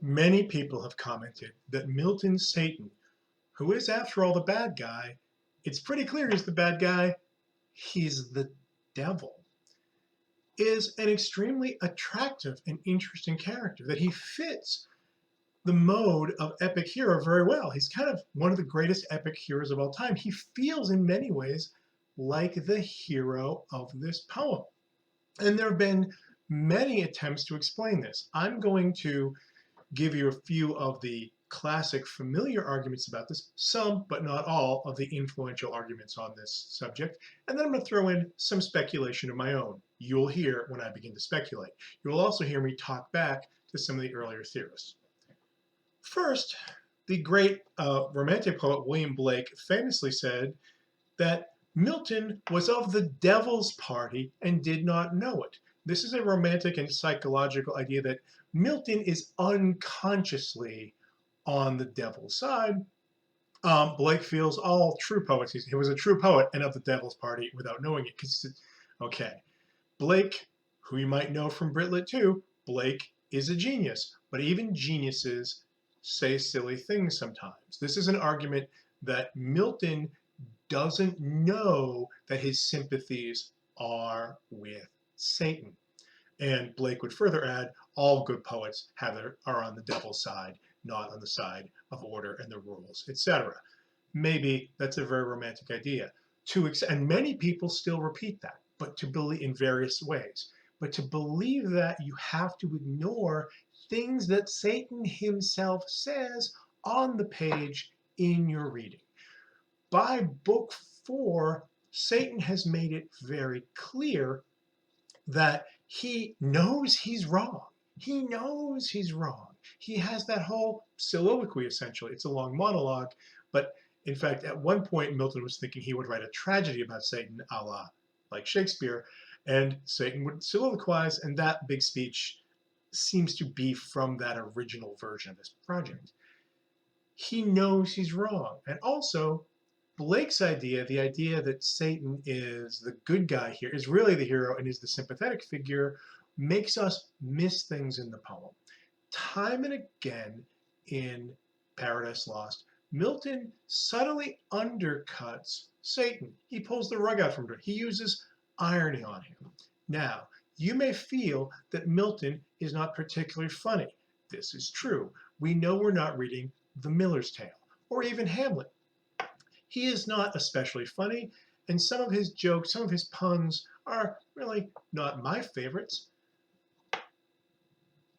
Many people have commented that Milton's Satan, who is after all the bad guy, it's pretty clear he's the bad guy, he's the devil, is an extremely attractive and interesting character, that he fits the mode of epic hero very well. He's kind of one of the greatest epic heroes of all time. He feels in many ways like the hero of this poem. And there have been many attempts to explain this. I'm going to give you a few of the classic familiar arguments about this, some but not all of the influential arguments on this subject, and then I'm going to throw in some speculation of my own. You'll hear when I begin to speculate. You'll also hear me talk back to some of the earlier theorists. First, the great romantic poet William Blake famously said that Milton was of the devil's party and did not know it. This is a romantic and psychological idea that Milton is unconsciously on the devil's side. Blake feels all true poets. He was a true poet and of the devil's party without knowing it. Okay, Blake, who you might know from Britlit too, Blake is a genius, but even geniuses say silly things sometimes. This is an argument that Milton doesn't know that his sympathies are with Satan. And Blake would further add, all good poets are on the devil's side, not on the side of order and the rules, etc. Maybe that's a very romantic idea. And many people still repeat that, but to believe in various ways. But to believe that, you have to ignore things that Satan himself says on the page in your reading. By book 4, Satan has made it very clear that he knows he's wrong. He knows he's wrong. He has that whole soliloquy, essentially. It's a long monologue, but in fact, at one point, Milton was thinking he would write a tragedy about Satan, a la like Shakespeare, and Satan would soliloquize, and that big speech seems to be from that original version of this project. He knows he's wrong. And also, Blake's idea, the idea that Satan is the good guy here, is really the hero and is the sympathetic figure, makes us miss things in the poem. Time and again in Paradise Lost, Milton subtly undercuts Satan. He pulls the rug out from under. He uses irony on him. Now, you may feel that Milton is not particularly funny. This is true. We know we're not reading The Miller's Tale or even Hamlet. He is not especially funny, and some of his jokes, some of his puns are really not my favorites.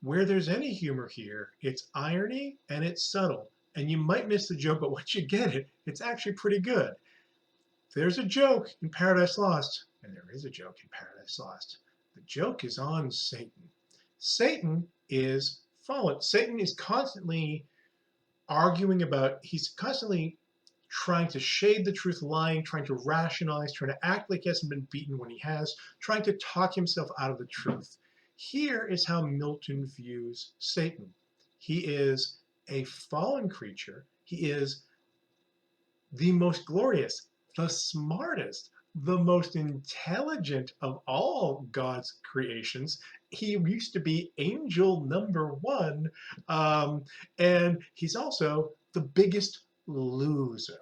Where there's any humor here, it's irony and it's subtle. And you might miss the joke, but once you get it, it's actually pretty good. There's a joke in Paradise Lost, and there is a joke in Paradise Lost. The joke is on Satan. Satan is fallen. Satan is constantly arguing about, he's constantly trying to shade the truth, lying, trying to rationalize, trying to act like he hasn't been beaten when he has, trying to talk himself out of the truth. Here is how Milton views Satan. He is a fallen creature. He is the most glorious, the smartest, the most intelligent of all God's creations. He used to be angel number 1, and he's also the biggest loser.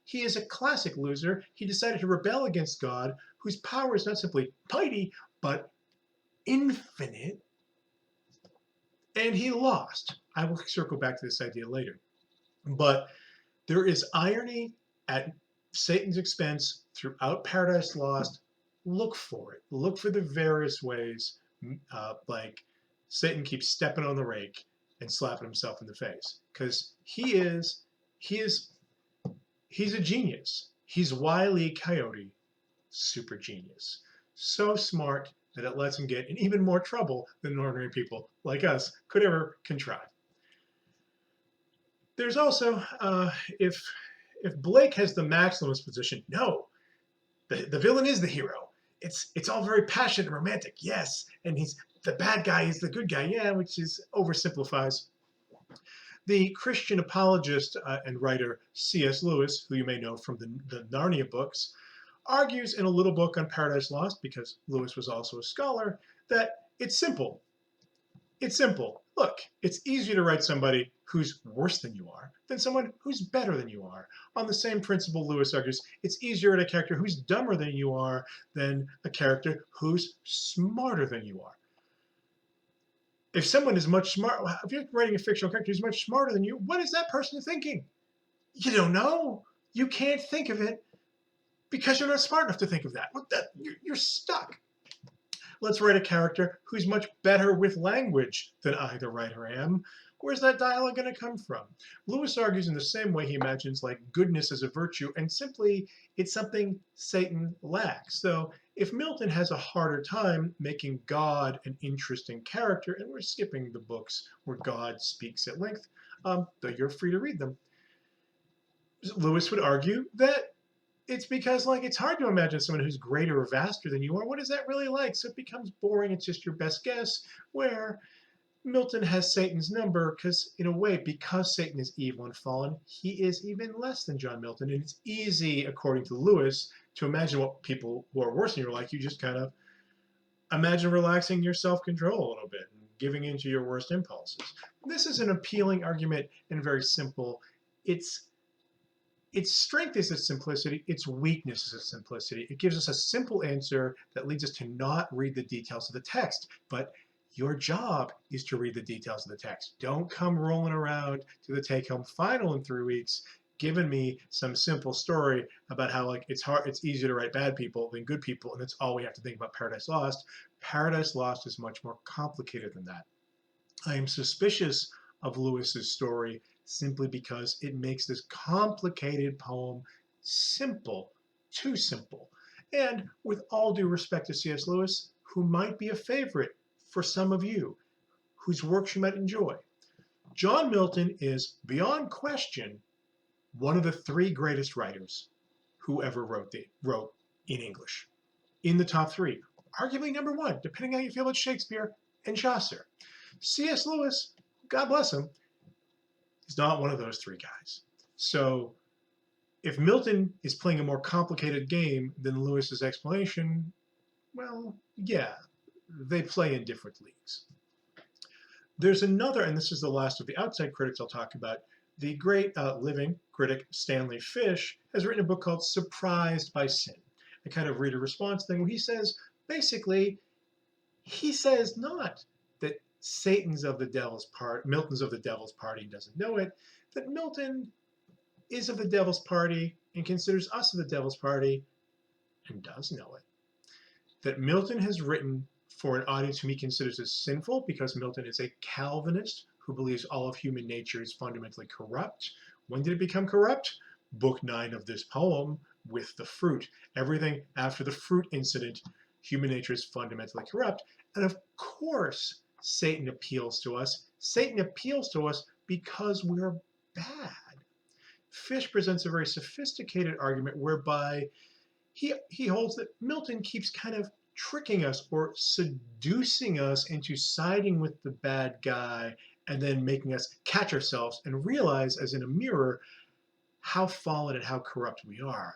He is a classic loser. He decided to rebel against God, whose power is not simply mighty, but infinite, and he lost. I will circle back to this idea later. But there is irony at Satan's expense throughout Paradise Lost. Look for it. Look for the various ways like Satan keeps stepping on the rake and slapping himself in the face, because he's a genius. He's Wile E. Coyote, super genius. So smart that it lets him get in even more trouble than ordinary people like us could ever contrive. There's also, if Blake has the maximalist position, no, the villain is the hero. It's all very passionate and romantic, yes, and the bad guy is the good guy, yeah, which is oversimplifies. The Christian apologist and writer C.S. Lewis, who you may know from the Narnia books, argues in a little book on Paradise Lost, because Lewis was also a scholar, that it's simple. It's simple. Look, it's easier to write somebody who's worse than you are than someone who's better than you are. On the same principle, Lewis argues, it's easier to write a character who's dumber than you are than a character who's smarter than you are. If someone is much smart, if you're writing a fictional character who's much smarter than you, what is that person thinking? You don't know. You can't think of it because you're not smart enough to think of that. You're stuck. Let's write a character who's much better with language than I, the writer, am. Where's that dialogue going to come from? Lewis argues in the same way he imagines like goodness as a virtue, and simply it's something Satan lacks. So if Milton has a harder time making God an interesting character, and we're skipping the books where God speaks at length, though you're free to read them, Lewis would argue that it's because like it's hard to imagine someone who's greater or vaster than you are. What is that really like? So it becomes boring. It's just your best guess. Where Milton has Satan's number because, in a way, because Satan is evil and fallen, he is even less than John Milton. And it's easy, according to Lewis, to imagine what people who are worse than you are like. You just kind of imagine relaxing your self-control a little bit and giving in to your worst impulses. This is an appealing argument and very simple. Its strength is its simplicity, its weakness is its simplicity. It gives us a simple answer that leads us to not read the details of the text, but your job is to read the details of the text. Don't come rolling around to the take-home final in 3 weeks, giving me some simple story about how like it's easier to write bad people than good people, and that's all we have to think about Paradise Lost. Paradise Lost is much more complicated than that. I am suspicious of Lewis's story simply because it makes this complicated poem simple, too simple. And with all due respect to C.S. Lewis, who might be a favorite for some of you, whose works you might enjoy, John Milton is, beyond question, one of the 3 greatest writers who ever wrote in English. In the top 3, arguably number 1, depending on how you feel about Shakespeare and Chaucer. C.S. Lewis, God bless him, is not one of those 3 guys. So if Milton is playing a more complicated game than Lewis's explanation, well, yeah, they play in different leagues. There's another, and this is the last of the outside critics I'll talk about, the great living critic Stanley Fish has written a book called Surprised by Sin, a kind of reader response thing where he says, basically, he says not that Milton's of the devil's party and doesn't know it, that Milton is of the devil's party and considers us of the devil's party and does know it. That Milton has written for an audience whom he considers as sinful because Milton is a Calvinist who believes all of human nature is fundamentally corrupt. When did it become corrupt? Book 9 of this poem with the fruit. Everything after the fruit incident, human nature is fundamentally corrupt. And of course, Satan appeals to us. Satan appeals to us because we're bad. Fish presents a very sophisticated argument whereby he holds that Milton keeps kind of tricking us or seducing us into siding with the bad guy and then making us catch ourselves and realize, as in a mirror, how fallen and how corrupt we are.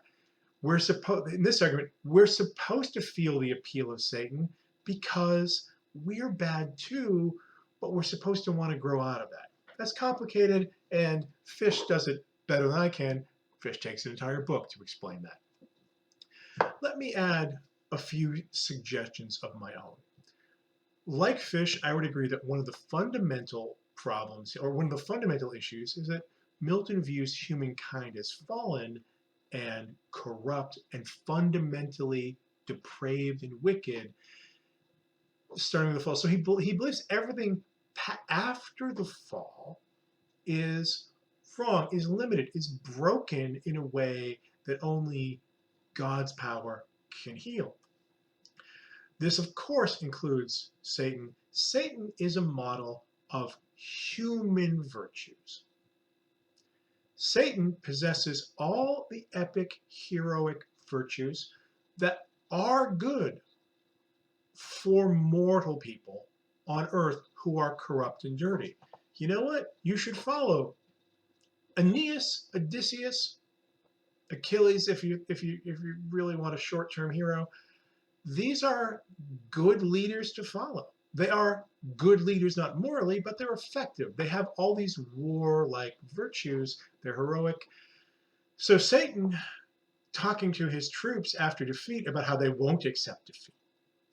In this argument, we're supposed to feel the appeal of Satan because we're bad too, but we're supposed to want to grow out of that. That's complicated, and Fish does it better than I can. Fish takes an entire book to explain that. Let me add a few suggestions of my own. Like Fish, I would agree that one of the fundamental problems, or one of the fundamental issues, is that Milton views humankind as fallen and corrupt and fundamentally depraved and wicked, starting with the fall. So he believes everything after the fall is wrong, is limited, is broken in a way that only God's power can heal. This, of course, includes Satan. Satan is a model of human virtues. Satan possesses all the epic, heroic virtues that are good for mortal people on earth who are corrupt and dirty. You know what? You should follow Aeneas, Odysseus, Achilles, if you really want a short-term hero. These are good leaders to follow. They are good leaders, not morally, but they're effective. They have all these warlike virtues. They're heroic. So Satan, talking to his troops after defeat about how they won't accept defeat,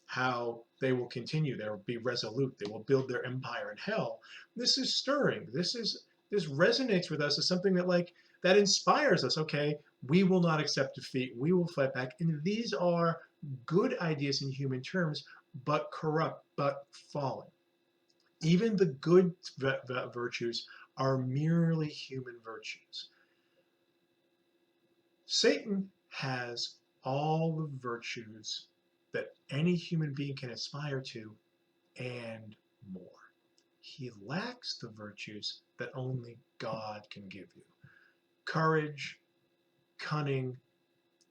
how they will continue, they will be resolute, they will build their empire in hell. This is stirring. This resonates with us as something that inspires us. Okay, we will not accept defeat. We will fight back. And these are good ideas in human terms, but corrupt, but fallen. Even the good virtues are merely human virtues. Satan has all the virtues that any human being can aspire to and more. He lacks the virtues that only God can give you. Courage, cunning,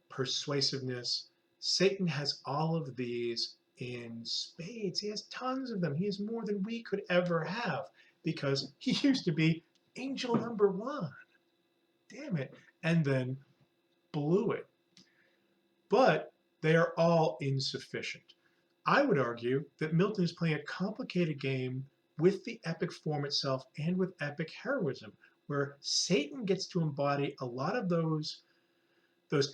persuasiveness. Satan has all of these in spades. He has tons of them. He has more than we could ever have because he used to be angel number one. Damn it. And then blew it. But they are all insufficient. I would argue that Milton is playing a complicated game with the epic form itself and with epic heroism, where Satan gets to embody a lot of those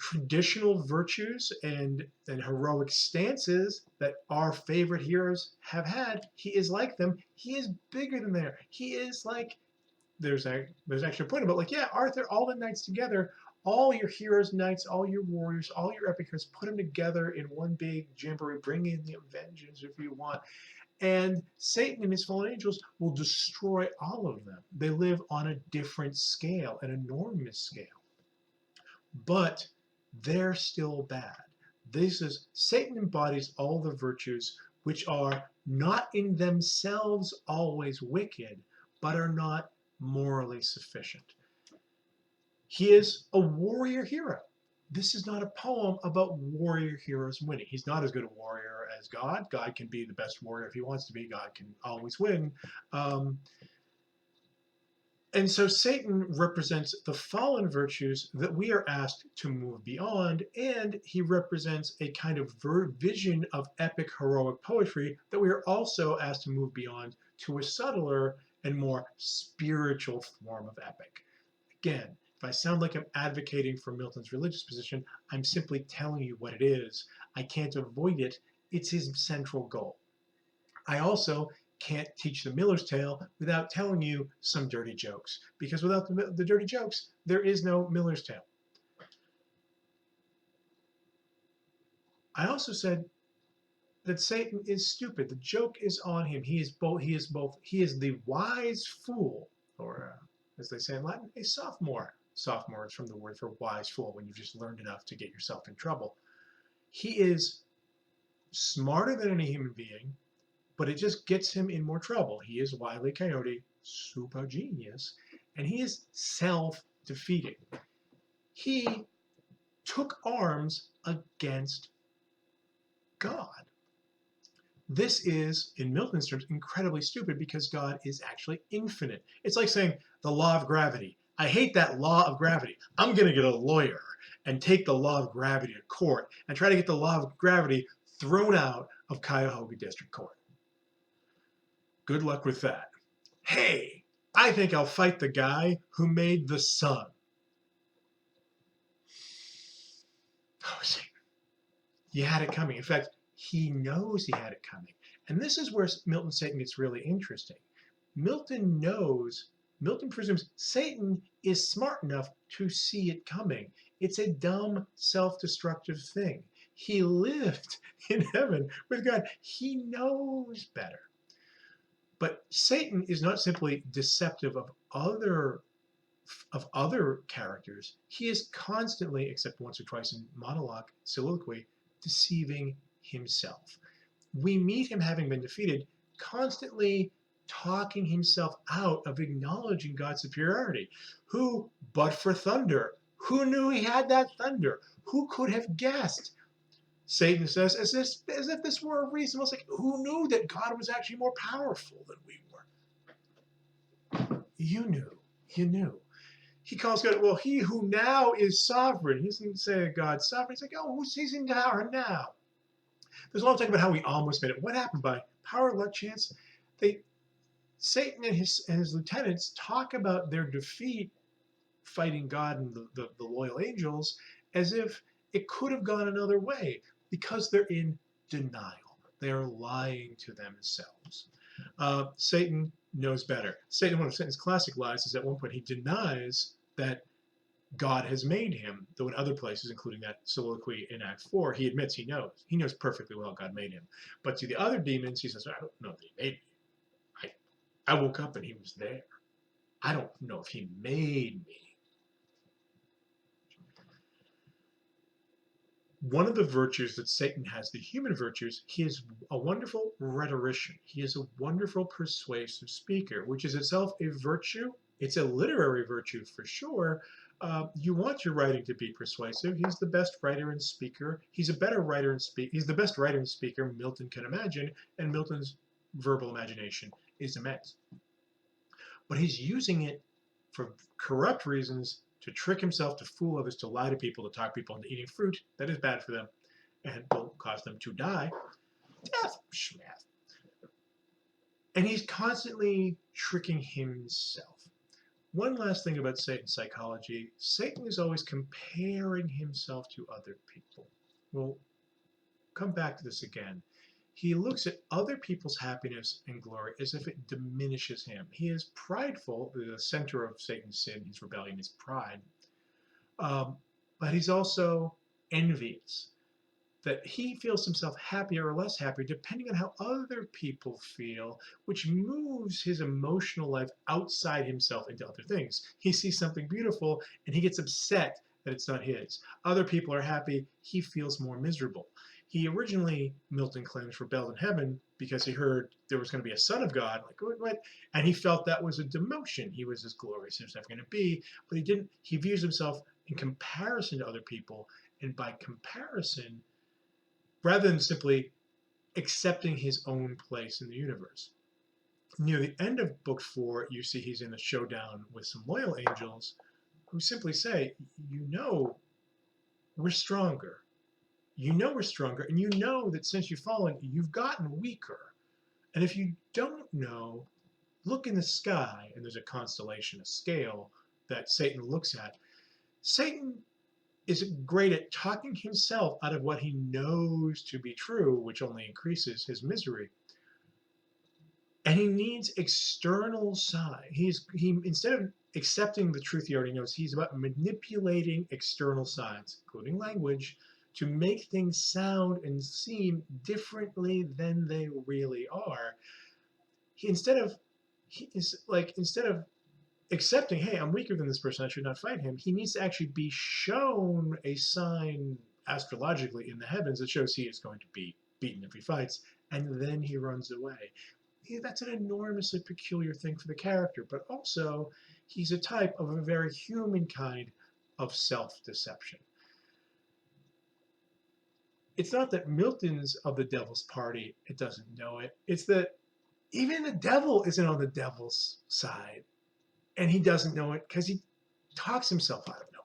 traditional virtues and heroic stances that our favorite heroes have had. He is like them. He is bigger than they. He is like, there's actually a point about like, yeah, Arthur, all the knights together, all your heroes, knights, all your warriors, all your epic heroes, put them together in one big jamboree, bring in the vengeance if you want. And Satan and his fallen angels will destroy all of them. They live on a different scale, an enormous scale. But they're still bad. Satan embodies all the virtues which are not in themselves always wicked, but are not morally sufficient. He is a warrior hero. This is not a poem about warrior heroes winning. He's not as good a warrior as God. God can be the best warrior if he wants to be. God can always win. And so Satan represents the fallen virtues that we are asked to move beyond, and he represents a kind of vision of epic heroic poetry that we are also asked to move beyond to a subtler and more spiritual form of epic. Again, if I sound like I'm advocating for Milton's religious position, I'm simply telling you what it is. I can't avoid it. It's his central goal. I also can't teach the Miller's Tale without telling you some dirty jokes, because without the dirty jokes, there is no Miller's Tale. I also said that Satan is stupid. The joke is on him. He is the wise fool, or as they say in Latin, a sophomore. Sophomore is from the word for wise fool, when you've just learned enough to get yourself in trouble. He is smarter than any human being, but it just gets him in more trouble. He is Wile E. Coyote, super genius, and he is self-defeating. He took arms against God. This is, in Milton's terms, incredibly stupid because God is actually infinite. It's like saying the law of gravity. I hate that law of gravity. I'm going to get a lawyer and take the law of gravity to court and try to get the law of gravity thrown out of Cuyahoga District Court. Good luck with that. Hey, I think I'll fight the guy who made the sun. Oh, see, you had it coming. In fact, he knows he had it coming. And this is where Milton Satan gets really interesting. Milton presumes Satan is smart enough to see it coming. It's a dumb, self-destructive thing. He lived in heaven with God. He knows better. But Satan is not simply deceptive of other characters. He is constantly, except once or twice in monologue, soliloquy, deceiving himself. We meet him having been defeated, constantly talking himself out of acknowledging God's superiority. Who, but for thunder? Who knew he had that thunder? Who could have guessed? Satan says, as if this were a reason. It's like, who knew that God was actually more powerful than we were? You knew. He calls God, well, he who now is sovereign. He doesn't say God's sovereign. He's like, oh, who's in power now? There's a lot of talk about how we almost made it. What happened by power, luck, chance. They Satan and his lieutenants talk about their defeat fighting God and the loyal angels as if it could have gone another way because they're in denial. They are lying to themselves. Satan knows better. Satan, one of Satan's classic lies, is at one point he denies that God has made him, though in other places, including that soliloquy in Act 4, he admits he knows. He knows perfectly well God made him. But to the other demons, he says, I don't know that he made me. I woke up and he was there. I don't know if he made me. One of the virtues that Satan has, the human virtues, he is a wonderful rhetorician. He is a wonderful persuasive speaker, which is itself a virtue. It's a literary virtue for sure. You want your writing to be persuasive. He's the best writer and speaker. He's a better writer and speaker. He's the best writer and speaker Milton can imagine, and Milton's verbal imagination is immense. But he's using it for corrupt reasons, to trick himself, to fool others, to lie to people, to talk people into eating fruit that is bad for them and will cause them to die. Death, schmath. And he's constantly tricking himself. One last thing about Satan's psychology. Satan is always comparing himself to other people. We'll come back to this again. He looks at other people's happiness and glory as if it diminishes him. He is prideful. The center of Satan's sin, his rebellion, is pride. But he's also envious, that he feels himself happier or less happy depending on how other people feel, which moves his emotional life outside himself into other things. He sees something beautiful and he gets upset that it's not his. Other people are happy, he feels more miserable. He originally, Milton claims, rebelled in heaven because he heard there was going to be a son of God, like what? And he felt that was a demotion. He was as glorious as there's never going to be, but he didn't. He views himself in comparison to other people, and by comparison, rather than simply accepting his own place in the universe. Near the end of book 4, you see he's in a showdown with some loyal angels who simply say, you know, we're stronger. You know we're stronger, and you know that since you've fallen, you've gotten weaker. And if you don't know, look in the sky, and there's a constellation, a scale that Satan looks at. Satan is great at talking himself out of what he knows to be true, which only increases his misery. And he needs external sign. He instead of accepting the truth he already knows, he's about manipulating external signs, including language, to make things sound and seem differently than they really are. Instead of accepting, hey, I'm weaker than this person, I should not fight him, he needs to actually be shown a sign astrologically in the heavens that shows he is going to be beaten if he fights, and then he runs away. That's an enormously peculiar thing for the character, but also he's a type of a very human kind of self-deception. It's not that Milton's of the devil's party, it doesn't know it. It's that even the devil isn't on the devil's side. And he doesn't know it because he talks himself out of knowing